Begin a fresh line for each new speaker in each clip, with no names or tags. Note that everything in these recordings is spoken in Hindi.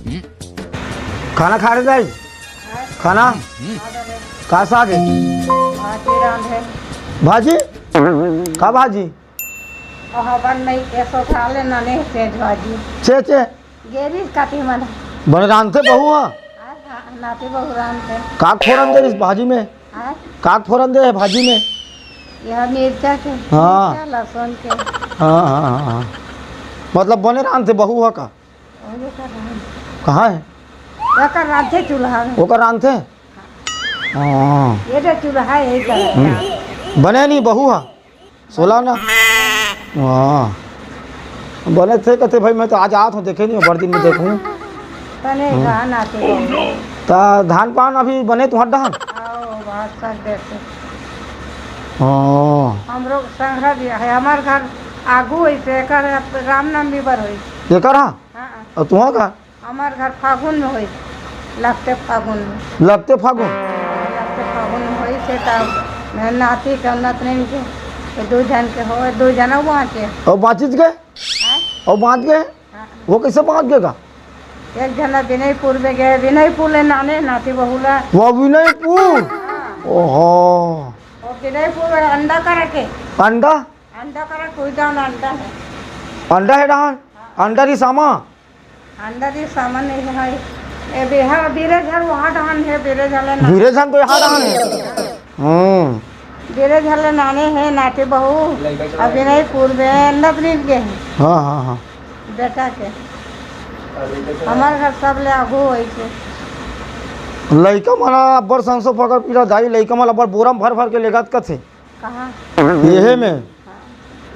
खाना खा रहे जाए खाना का साग है भाजी का भाजी चे चे बन रांधते बहू काक फोरन दे इस भाजी में काक फोरन दे भाजी में
यह मिर्चा के
हाँ
लहसुन के
हाँ हाँ हाँ हाँ मतलब बने रांधते बहू है का कहाँ है
रांधे चूल्हा में
वो का रांधते हाँ
ये जो चूल्हा है यही का
बने नहीं बहू है सोला ना हाँ बने थे कहते भाई मैं तो आज आया हूँ देखे नहीं बड़े दिन में देखूँ
तने धान आते
तो धान पान अभी बने तो हट धान
बहुत सब देते
हाँ
हम लोग संग्रह दिया है हमारे घर आगू ऐसे कर रामनवमी पर हुई
ये करा
हाँ
और तुम्हारा का
हमारे घर फागुन में हुई लगते फागुन में
लगते फागुन
हुई से तब मैं नाती के नतनी के तो दो जन के हो दो जना वहाँ के
और बाँचित गए और बाँच गए वो कैसे बाँच गएगा
एक जना विनयपुर में गए विनयपुर ले नाने नाती बहुला
वो विनयपुर ओहो
और विनयपुर में अंडा का रखे
अंडा
अंडा का रख कोई दान अंडा है
अंडा है डान अंडा री सामा
अंडा दी सामान नहीं है ये बिहार बीरे झल वहाँ डान है बीरे झले ना
धीरे जान तो यहाँ डान है
बीरे झले नाने है नाती बहू और विनयपुर में नतनी के हैं
हाँ हाँ हाँ
बेटा के हमारे घर सब ले आगू वैसे
लड़का माना अब्बर संसो पकड़ पीला दाई लड़का माला अब्बर बोरम भर भर के लेगत कथे
कहाँ
यहे में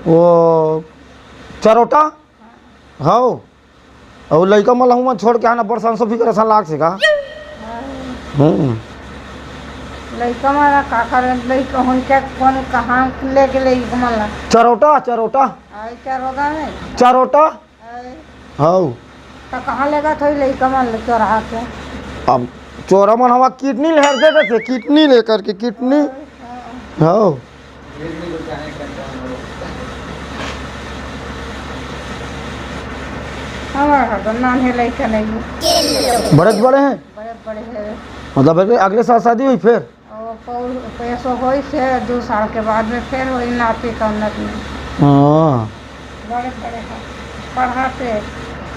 वो चरोटा हाँ और लड़का माला हूँ छोड़ के आना अब्बर संसो फिकर ऐसा लाग से का
लड़का मारा काका लड़का उनके कौन कहाँ ले के लड़का माला
चरोटा चरोटा
आई क्या रोगा में
चरोटा हाँ
तो कहाँ लेगा थोड़ी लड़का माला चौराहा के
अब चोरा मन हवा किडनी लहर दे थे किडनी लेकर के किडनी हाँ
हमारे घर तो नान है लड़का नहीं
बड़े बड़े हैं
बड़े बड़े है
मतलब अगले साल शादी हुई फिर
और पैसों हो से 2 साल के बाद में फिर वही नाती का उन्नत में
हाँ
बड़े बड़े हैं पढ़ाते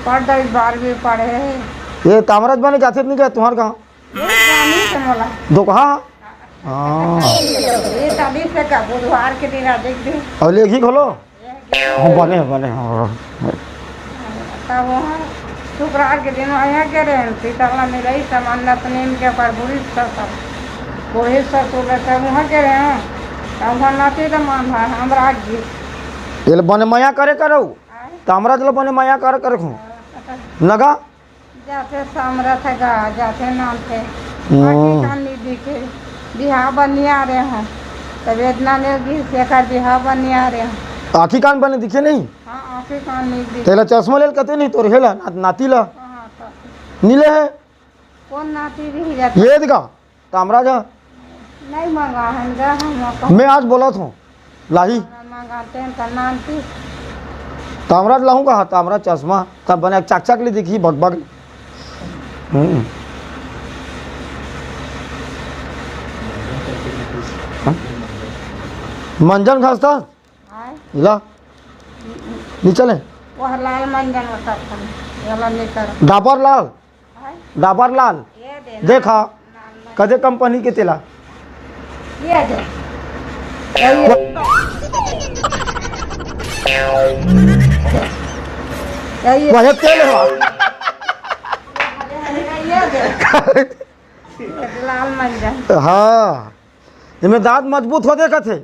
पढ़ 12वीं पढ़े
ये तामराज बने जाते नहीं गए तुम्हारे कहाँ
से मोला
दो कहाँ हाँ
ये तभी से का बुधवार के दिन आ देख दी
और लेखी खोलो हाँ बने बने हाँ
तब वहाँ शुक्रवार के दिन यहाँ के रहे सीताला में रही सामान नतनी के पर बुरी सब वही सब तो रहते वहाँ के रहे हैं तब वहाँ नाती तो मान भाई हमरा जी
ये बने माया करे करो तामराज लो बने माया करे करे खो लगा
जाते सामरथ गा जाते नाम थे निधि के बिहार बनिया रहे हैं तब इतना ने भी शेखर बिहार बनिया रहे हैं
आखी कान बने दिखे नहीं
हाँ आँखें कान निधि
तेला चश्मा ले कहते नहीं तो हेला नाती ला
हाँ तो
नीले है
कौन नाती भी जाती
ये दिखा तामराज
नहीं मंगा है हम
मैं आज बोला था लाही
मंगाते हैं तो नाती
तामराज लाऊंगा हाँ तामराज चश्मा तब बने चाक ले दिखी बग मंजन खास्ता इला नीचे ले
वह लाल मंजन होता था निकल
डाबर लाल
ये दे
देखा कदे कंपनी के तेला
ये दे ये
वह तेल है
ये दे लाल मंजन
हाँ इनमें दांत मजबूत होते कथे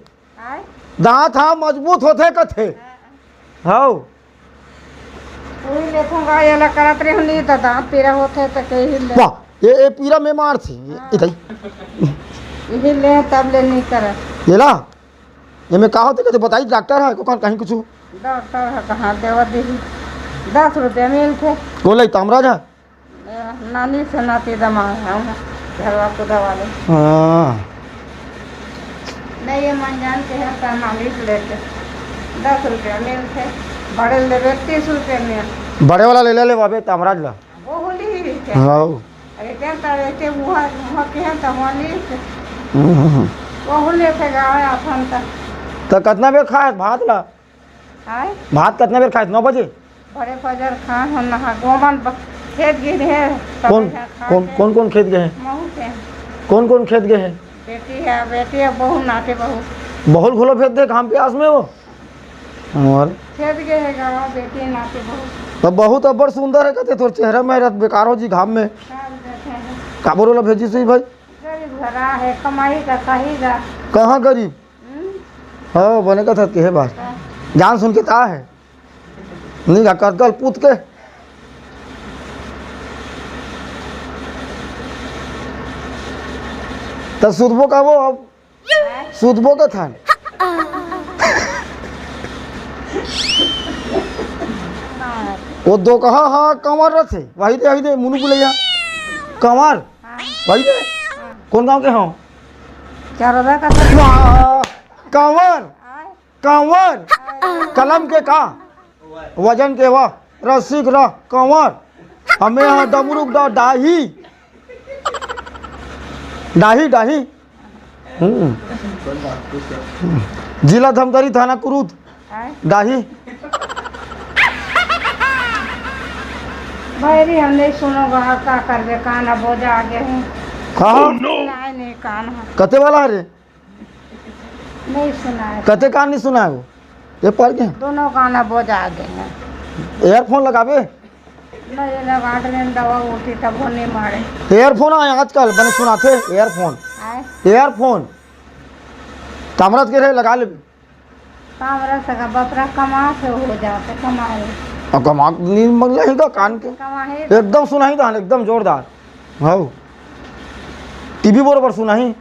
दांत हाँ मजबूत होते कथे हाँ
वही देखूंगा ये ला करत रही नहीं तो दांत पीरा होते तो कहीं ले
वाह ये पीरा में मार थी इधर
यही ले तब ले नहीं कर
ये ला ये में कहा होते कहते बताइए डॉक्टर है को कहीं कुछ
डॉक्टर है कहाँ देवा दी 10 रुपये मिलते
बोले तामराज है
नानी से नाती दमा है घरवा को दवा ले
हाँ
नहीं ये मंजान के है 45 लेते 10 रुपये मिलते बड़े ले 30 रुपये में
बड़े वाला ले ले बाबे तामराज ला
वो बोली के
हाँ
अरे क्या ऐसे वहाँ वहाँ के हैं तो वहाँ नहीं से वो लेके गए अपन तक
तो कितना बेर खाए भात ला
आए
भात कितना बेर खाए 9 बजे
बड़े फजर खान हो नहा गोमन खेत गिर है
कौन कौन कौन खेत गए हैं
महू के
कौन खेत गए हैं
बेटी है बहू नाते बहू
बहुत घोलो फेंक दे काम प्यास में वो और
खेत गए है गाँव बेटी नाते बहू
तो बहुत अब्बड़ सुंदर है कहते तोर चेहरा में रहत बेकार हो जी घाम में
सब देखे हैं
का बोलो भेजी सही भाई
गरीब भरा है कमाई का कहीगा
कहाँ गरीब हाँ बने का था के है बात जान सुन के ता है नहीं का कल पूत के तो सुधबो का वो अब सुधबो का था वो दो कहा हाँ कंवर रथे वही दे मुनु बुलैया कंवर वही दे कौन गांव के हो
चारों का
कंवर कंवर कलम के का वजन के वह रसिक रह कंवर हमें यहाँ डमरुक डाही डाही डाही जिला धमतरी थाना कुरूद डाही
भाई हम नहीं सुनोगा क्या कर दे कान बोझा आगे हैं
कहा
नहीं कान
कते वाला है रे
नहीं सुना है
कते कान नहीं सुना है वो ये पढ़ के
दोनों गाना बोझा आगे हैं
एयरफोन लगावे
नहीं लगा दवा उठी तब वो नहीं मारे
एयरफोन आए आजकल मैंने सुना थे एयरफोन
आए
एयरफोन कामराज के रहे लगा ले
काम रह सका बपरा कमा से हो जाते कमाए
और कमा नहीं मंगला ही का कान के
कमाए
एकदम सुना ही था एकदम जोरदार हाँ टीवी बरोबर सुना ही